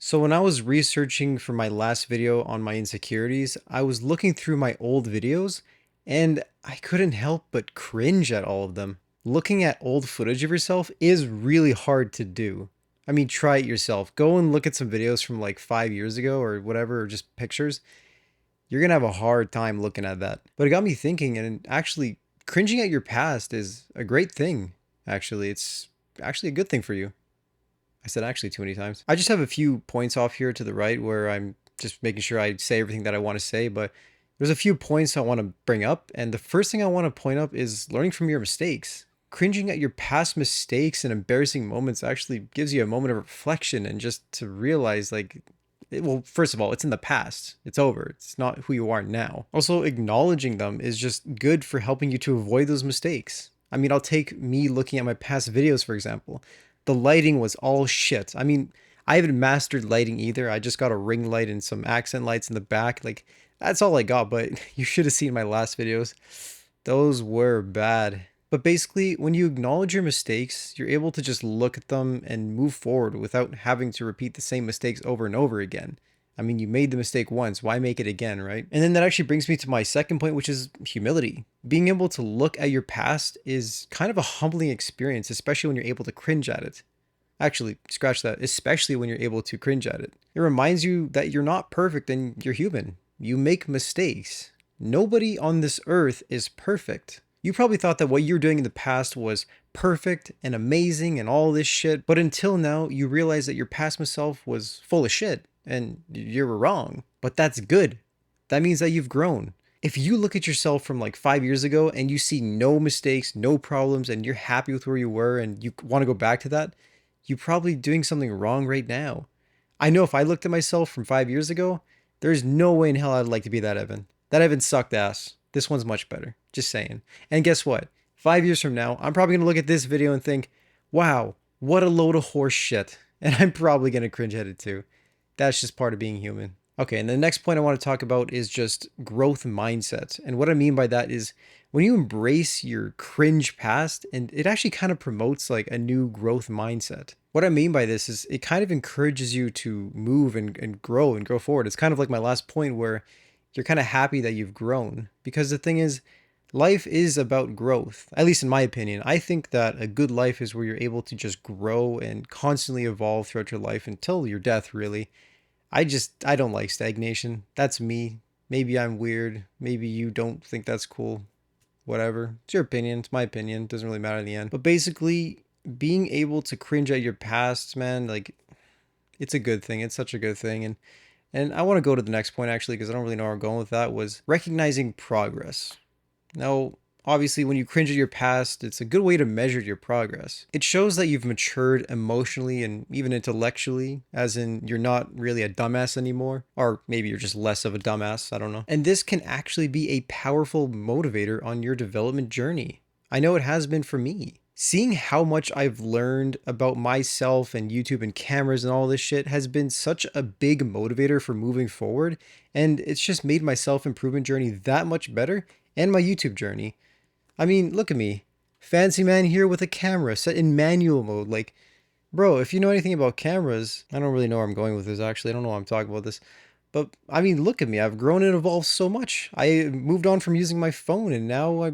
So when I was researching for my last video on my insecurities, I was looking through my old videos and I couldn't help but cringe at all of them. Looking at old footage of yourself is really hard to do. I mean, try it yourself. Go and look at some videos from like 5 years ago or whatever, or just pictures. You're gonna have a hard time looking at that. But it got me thinking, and actually, cringing at your past is a great thing. Actually, it's actually a good thing for you. I said actually too many times. I just have a few points off here to the right where I'm just making sure I say everything that I want to say, but there's a few points I want to bring up. And the first thing I want to point up is learning from your mistakes. Cringing at your past mistakes and embarrassing moments actually gives you a moment of reflection and just to realize, like, well, first of all, it's in the past. It's over. It's not who you are now. Also, acknowledging them is just good for helping you to avoid those mistakes. I mean, I'll take me looking at my past videos, for example. The lighting was all shit. I mean, I haven't mastered lighting either. I just got a ring light and some accent lights in the back. Like, that's all I got, but you should have seen my last videos. Those were bad. But basically, when you acknowledge your mistakes, you're able to just look at them and move forward without having to repeat the same mistakes over and over again. I mean, you made the mistake once, why make it again, right? And then that actually brings me to my second point, which is humility. Being able to look at your past is kind of a humbling experience, especially when you're able to cringe at it. Actually, scratch that, especially when you're able to cringe at it. It reminds you that you're not perfect and you're human. You make mistakes. Nobody on this earth is perfect. You probably thought that what you're doing in the past was perfect and amazing and all this shit, but until now, you realize that your past self was full of shit and you were wrong. But that's good. That means that you've grown. If you look at yourself from like 5 years ago and you see no mistakes, no problems, and you're happy with where you were and you want to go back to that, you're probably doing something wrong right now. I know if I looked at myself from 5 years ago, there's no way in hell I'd like to be that Evan. That Evan sucked ass. This one's much better. Just saying. And guess what? 5 years from now, I'm probably going to look at this video and think, wow, what a load of horse shit. And I'm probably going to cringe at it too. That's just part of being human. Okay, and the next point I want to talk about is just growth mindset. And what I mean by that is when you embrace your cringe past, and it actually kind of promotes like a new growth mindset. What I mean by this is it kind of encourages you to move and grow forward. It's kind of like my last point where you're kind of happy that you've grown. Because the thing is, life is about growth, at least in my opinion. I think that a good life is where you're able to just grow and constantly evolve throughout your life until your death, really. I don't like stagnation. That's me. Maybe I'm weird. Maybe you don't think that's cool. Whatever. It's your opinion. It's my opinion. It doesn't really matter in the end. But basically, being able to cringe at your past, man, like it's a good thing. It's such a good thing. And I want to go to the next point actually because I don't really know where I'm going with that was recognizing progress. Now, obviously, when you cringe at your past, it's a good way to measure your progress. It shows that you've matured emotionally and even intellectually, as in you're not really a dumbass anymore, or maybe you're just less of a dumbass, I don't know. And this can actually be a powerful motivator on your development journey. I know it has been for me. Seeing how much I've learned about myself and YouTube and cameras and all this shit has been such a big motivator for moving forward, and it's just made my self improvement journey that much better and my YouTube journey. I mean, look at me. Fancy man here with a camera set in manual mode. Like, bro, if you know anything about cameras, I don't really know where I'm going with this actually. I don't know why I'm talking about this. But I mean, look at me. I've grown and evolved so much. I moved on from using my phone and now I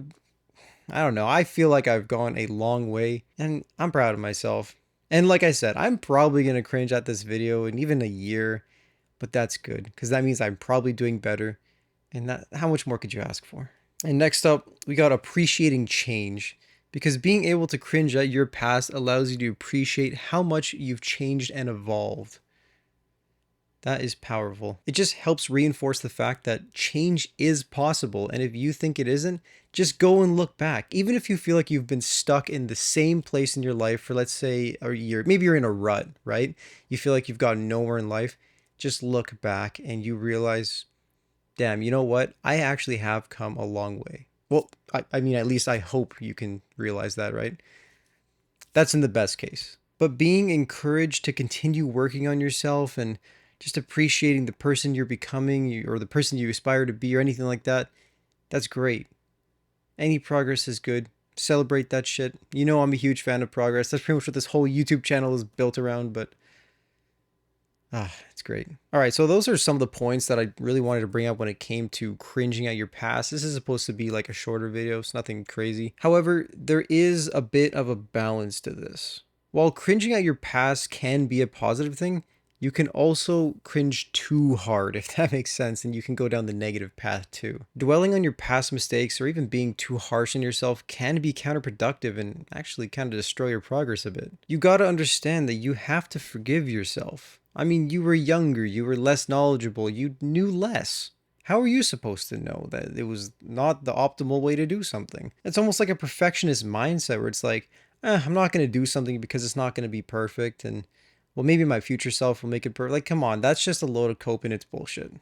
don't know. I feel like I've gone a long way and I'm proud of myself. And like I said, I'm probably going to cringe at this video in even a year, but that's good because that means I'm probably doing better. And that, how much more could you ask for? And next up, we got appreciating change. Because being able to cringe at your past allows you to appreciate how much you've changed and evolved. That is powerful. It just helps reinforce the fact that change is possible. And if you think it isn't, just go and look back. Even if you feel like you've been stuck in the same place in your life for, let's say, a year, maybe you're in a rut, right? You feel like you've gotten nowhere in life. Just look back and you realize, damn, you know what? I actually have come a long way. Well, I mean, at least I hope you can realize that, right? That's in the best case. But being encouraged to continue working on yourself and just appreciating the person you're becoming or the person you aspire to be or anything like that, that's great. Any progress is good. Celebrate that shit. You know I'm a huge fan of progress. That's pretty much what this whole YouTube channel is built around, but Ah, it's great. All right, so those are some of the points that I really wanted to bring up when it came to cringing at your past. This is supposed to be like a shorter video, it's nothing crazy. However, there is a bit of a balance to this. While cringing at your past can be a positive thing, you can also cringe too hard, if that makes sense, and you can go down the negative path too. Dwelling on your past mistakes or even being too harsh on yourself can be counterproductive and actually kind of destroy your progress a bit. You gotta understand that you have to forgive yourself. I mean, you were younger, you were less knowledgeable, you knew less. How are you supposed to know that it was not the optimal way to do something? It's almost like a perfectionist mindset where it's like, I'm not going to do something because it's not going to be perfect. And, well, maybe my future self will make it perfect. Like, come on, that's just a load of cope and it's bullshit.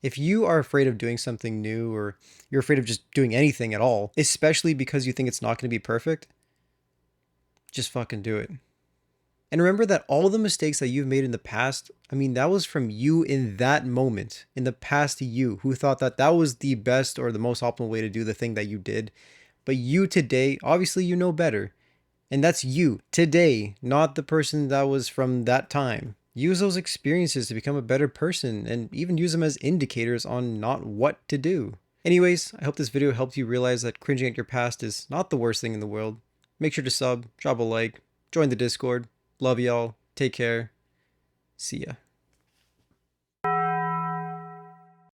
If you are afraid of doing something new or you're afraid of just doing anything at all, especially because you think it's not going to be perfect, just fucking do it. And remember that all the mistakes that you've made in the past, I mean, that was from you in that moment, in the past you, who thought that that was the best or the most optimal way to do the thing that you did. But you today, obviously, you know better. And that's you today, not the person that was from that time. Use those experiences to become a better person and even use them as indicators on not what to do. Anyways, I hope this video helped you realize that cringing at your past is not the worst thing in the world. Make sure to sub, drop a like, join the Discord. Love y'all. Take care. See ya.